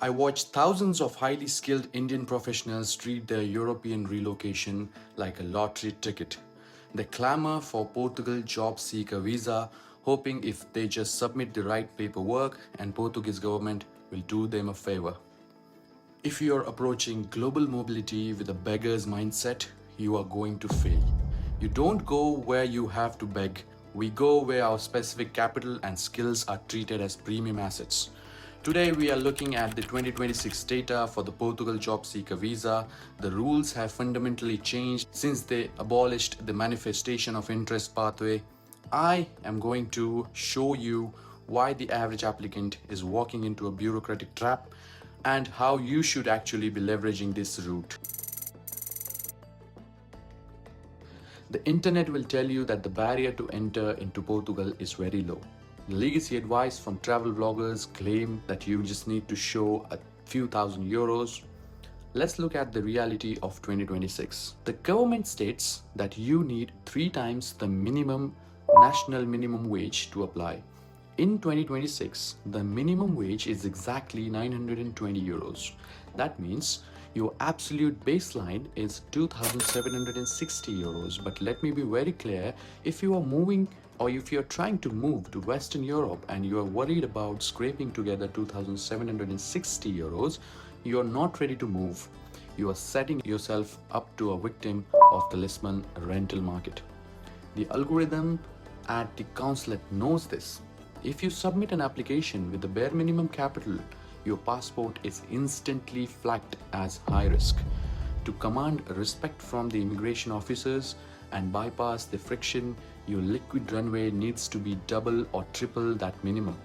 I watched thousands of highly skilled Indian professionals treat their European relocation like a lottery ticket. They clamor for Portugal job seeker visa, hoping if they just submit the right paperwork and Portuguese government will do them a favor. If you are approaching global mobility with a beggar's mindset, you are going to fail. You don't go where you have to beg. We go where our specific capital and skills are treated as premium assets. Today we are looking at the 2026 data for the Portugal job seeker visa. The rules have fundamentally changed since they abolished the manifestation of interest pathway. I am going to show you why the average applicant is walking into a bureaucratic trap and how you should actually be leveraging this route. The internet will tell you that the barrier to enter into Portugal is very low. The legacy advice from travel bloggers claim that you just need to show a few thousand euros. Let's look at the reality of 2026. The government states that you need 3 times the national minimum wage to apply. In 2026, the minimum wage is exactly 920 euros. That means your absolute baseline is 2,760 euros. But let me be very clear, if you are moving or if you're trying to move to Western Europe and you are worried about scraping together 2,760 euros, you are not ready to move. You are setting yourself up to a victim of the Lisbon rental market. The algorithm at the consulate knows this. If you submit an application with the bare minimum capital, your passport is instantly flagged as high risk. To command respect from the immigration officers and bypass the friction, your liquid runway needs to be double or triple that minimum.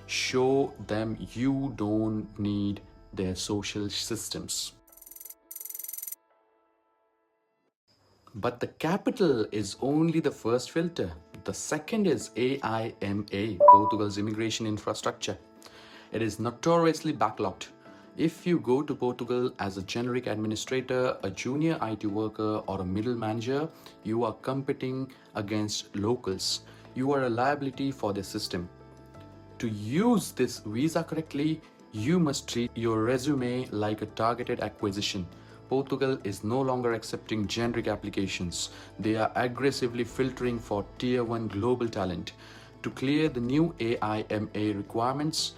Show them you don't need their social systems. But the capital is only the first filter. The second is AIMA, Portugal's immigration infrastructure. It is notoriously backlogged. If you go to Portugal as a generic administrator, a junior IT worker, or a middle manager, you are competing against locals. You are a liability for the system. To use this visa correctly, you must treat your resume like a targeted acquisition. Portugal is no longer accepting generic applications. They are aggressively filtering for Tier 1 global talent. To clear the new AIMA requirements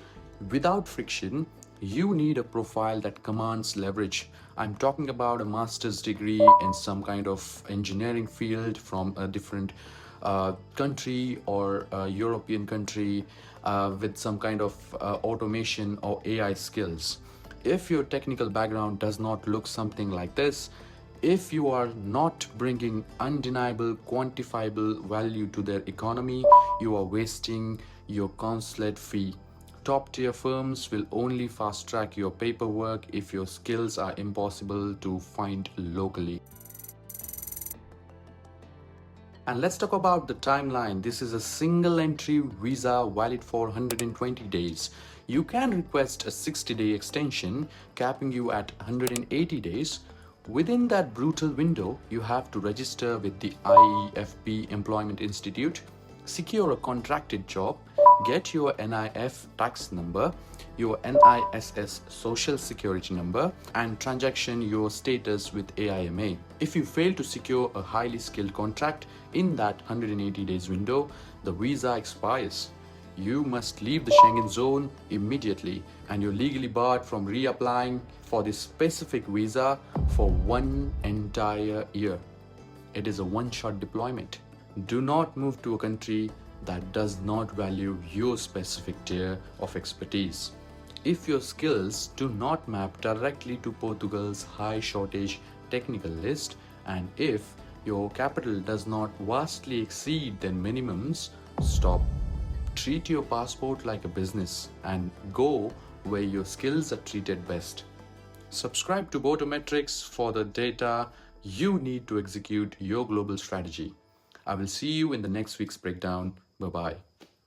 without friction, you need a profile that commands leverage. I'm talking about a master's degree in some kind of engineering field from a different country or a European country with some kind of automation or AI skills. If your technical background does not look something like this, if you are not bringing undeniable, quantifiable value to their economy, you are wasting your consulate fee. Top-tier firms will only fast-track your paperwork if your skills are impossible to find locally. And let's talk about the timeline. This is a single entry visa valid for 120 days. You can request a 60-day extension, capping you at 180 days. Within that brutal window, you have to register with the IEFP Employment Institute, secure a contracted job, get your NIF tax number, your NISS social security number, and transaction your status with AIMA. If you fail to secure a highly skilled contract in that 180 days window, the visa expires. You must leave the Schengen zone immediately and you're legally barred from reapplying for this specific visa for 1 entire year. It is a one-shot deployment. Do not move to a country that does not value your specific tier of expertise. If your skills do not map directly to Portugal's high shortage technical list, and if your capital does not vastly exceed their minimums, stop. Treat your passport like a business and go where your skills are treated best. Subscribe to Botometrics for the data you need to execute your global strategy. I will see you in the next week's breakdown. Bye-bye.